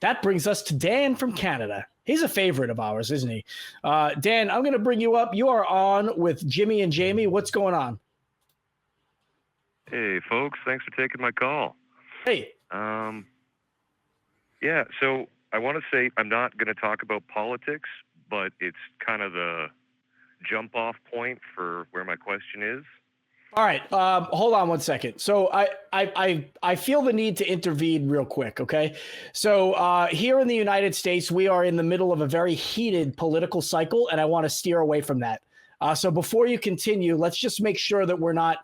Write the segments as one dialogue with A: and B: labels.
A: That brings us to Dan from Canada. He's a favorite of ours, isn't he? Dan, I'm going to bring you up. You are on with Jimmy and Jamie. What's going on?
B: Hey, folks. Thanks for taking my call.
A: Hey.
B: Yeah, so I want to say I'm not going to talk about politics, but it's kind of the jump-off point for where my question is.
A: All right, hold on one second. So I feel the need to intervene real quick, okay? So here in the United States, we are in the middle of a very heated political cycle, and I want to steer away from that. So before you continue, let's just make sure that we're not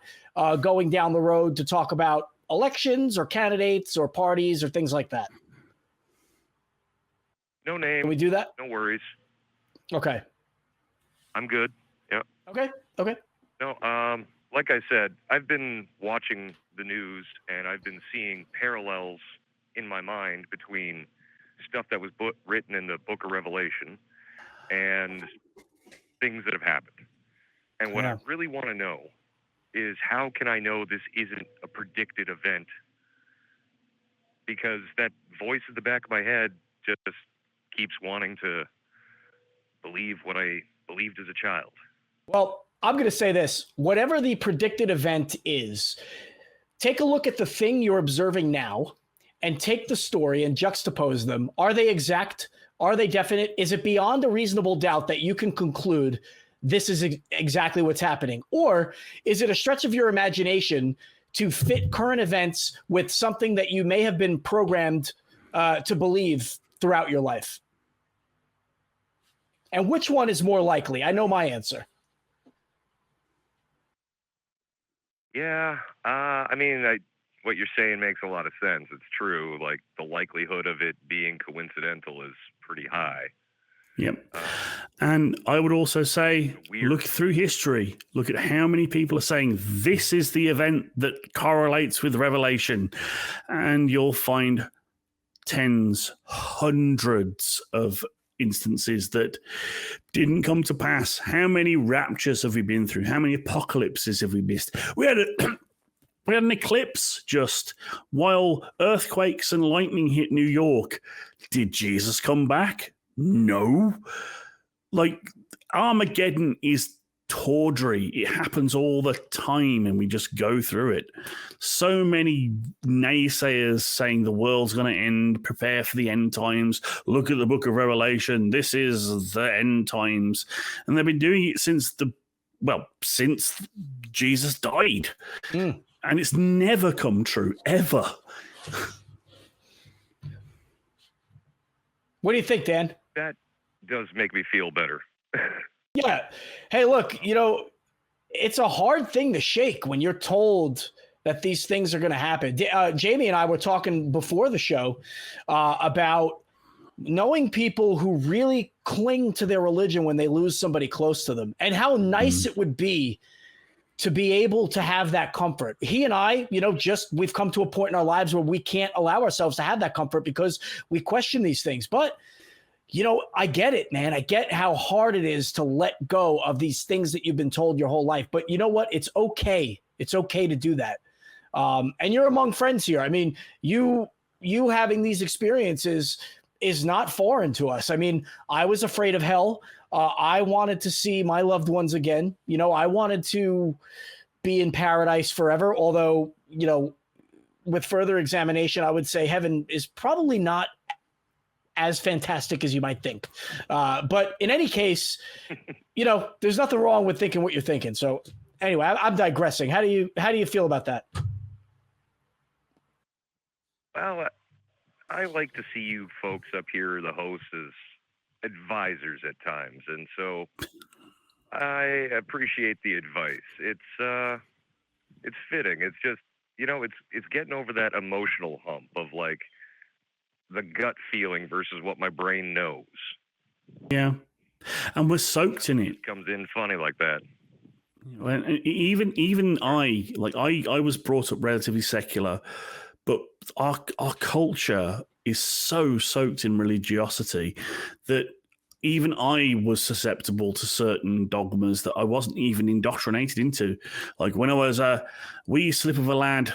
A: going down the road to talk about elections or candidates or parties or things like that.
B: No name.
A: Can we do that?
B: No worries.
A: Okay.
B: I'm good. Yeah.
A: Okay.
B: No, like I said, I've been watching the news and I've been seeing parallels in my mind between stuff that was written in the Book of Revelation and things that have happened. And what I really want to know is how can I know this isn't a predicted event? Because that voice at the back of my head just keeps wanting to believe what I believed as a child.
A: Well, I'm going to say this. Whatever the predicted event is, take a look at the thing you're observing now and take the story and juxtapose them. Are they exact? Are they definite? Is it beyond a reasonable doubt that you can conclude this is exactly what's happening? Or is it a stretch of your imagination to fit current events with something that you may have been programmed to believe throughout your life? And which one is more likely? I know my answer.
B: Yeah, I mean, what you're saying makes a lot of sense. It's true. Like, the likelihood of it being coincidental is pretty high.
C: Yep. And I would also say, look through history. Look at how many people are saying this is the event that correlates with Revelation. And you'll find tens, hundreds of instances that didn't come to pass. How many raptures have we been through? How many apocalypses have we missed? We had an eclipse just while earthquakes and lightning hit New York. Did Jesus come back? No. Like, Armageddon is tawdry. It happens all the time, and we just go through it. So many naysayers saying the world's going to end, prepare for the end times, look at the book of Revelation, this is the end times. And they've been doing it since Jesus died. And it's never come true, ever.
A: What do you think, Dan?
B: That does make me feel better.
A: Yeah. Hey, look, it's a hard thing to shake when you're told that these things are going to happen. Jamie and I were talking before the show about knowing people who really cling to their religion when they lose somebody close to them, and how nice it would be to be able to have that comfort. He and I, we've come to a point in our lives where we can't allow ourselves to have that comfort because we question these things. But I get it, man. I get how hard it is to let go of these things that you've been told your whole life. But you know what? It's okay. It's okay to do that. And you're among friends here. I mean, you having these experiences is not foreign to us. I mean, I was afraid of hell. I wanted to see my loved ones again. I wanted to be in paradise forever. Although, with further examination, I would say heaven is probably not as fantastic as you might think. But in any case, there's nothing wrong with thinking what you're thinking. So anyway, I'm digressing. How do you feel about that?
B: Well, I like to see you folks up here, the hosts, as advisors at times. And so I appreciate the advice. It's fitting. It's just, it's getting over that emotional hump of like, the gut feeling versus what my brain knows.
C: Yeah. And we're soaked in it.
B: It comes in funny like that.
C: Even I was brought up relatively secular, but our culture is so soaked in religiosity that even I was susceptible to certain dogmas that I wasn't even indoctrinated into. Like when I was a wee slip of a lad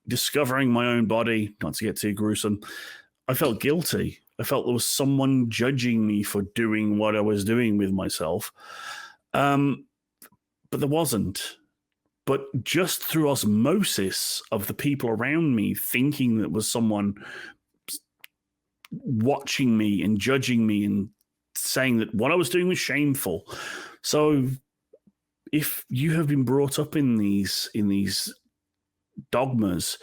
C: discovering my own body, not to get too gruesome, I felt guilty. I felt there was someone judging me for doing what I was doing with myself. But there wasn't. But just through osmosis of the people around me thinking that was someone watching me and judging me and saying that what I was doing was shameful. So if you have been brought up in these dogmas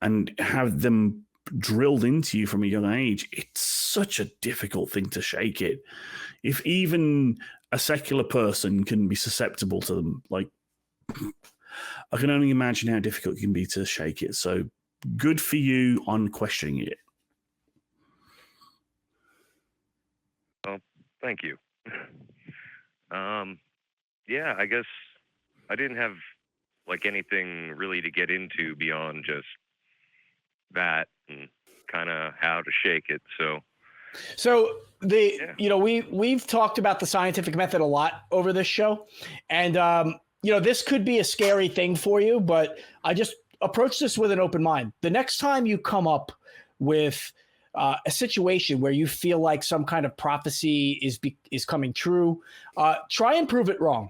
C: and have them drilled into you from a young age, it's such a difficult thing to shake it. If even a secular person can be susceptible to them, like, I can only imagine how difficult it can be to shake it. So good for you on questioning it.
B: Well, thank you. Yeah, I guess I didn't have like anything really to get into beyond just that and kind of how to shake it. So
A: we've talked about the scientific method a lot over this show, and this could be a scary thing for you, but I just approach this with an open mind. The next time you come up with a situation where you feel like some kind of prophecy is coming true, try and prove it wrong.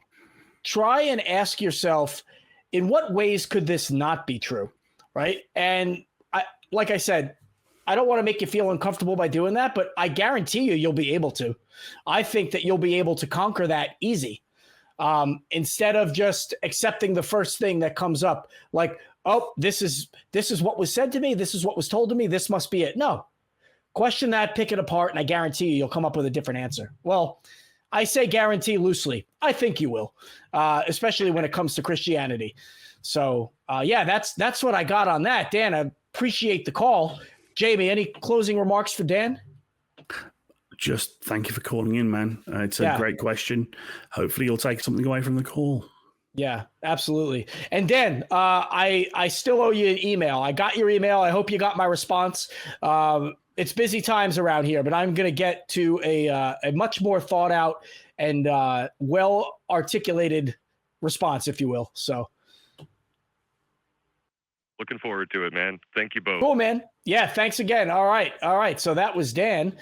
A: Try and ask yourself, in what ways could this not be true, right? And like I said, I don't want to make you feel uncomfortable by doing that, but I guarantee you'll be able to. I think that you'll be able to conquer that easy. Instead of just accepting the first thing that comes up, like, oh, this is what was said to me, this is what was told to me, this must be it. No. Question that, pick it apart, and I guarantee you'll come up with a different answer. Well, I say guarantee loosely. I think you will, especially when it comes to Christianity. So, that's what I got on that. Dan, I appreciate the call. Jamie, any closing remarks for Dan?
C: Just thank you for calling in, man. It's a great question. Hopefully you'll take something away from the call.
A: Yeah, absolutely. And Dan, I still owe you an email. I got your email. I hope you got my response. It's busy times around here, but I'm going to get to a much more thought out and well articulated response, if you will. So,
B: looking forward to it, man. Thank you both.
A: Cool, man. Yeah, thanks again. All right. So that was Dan.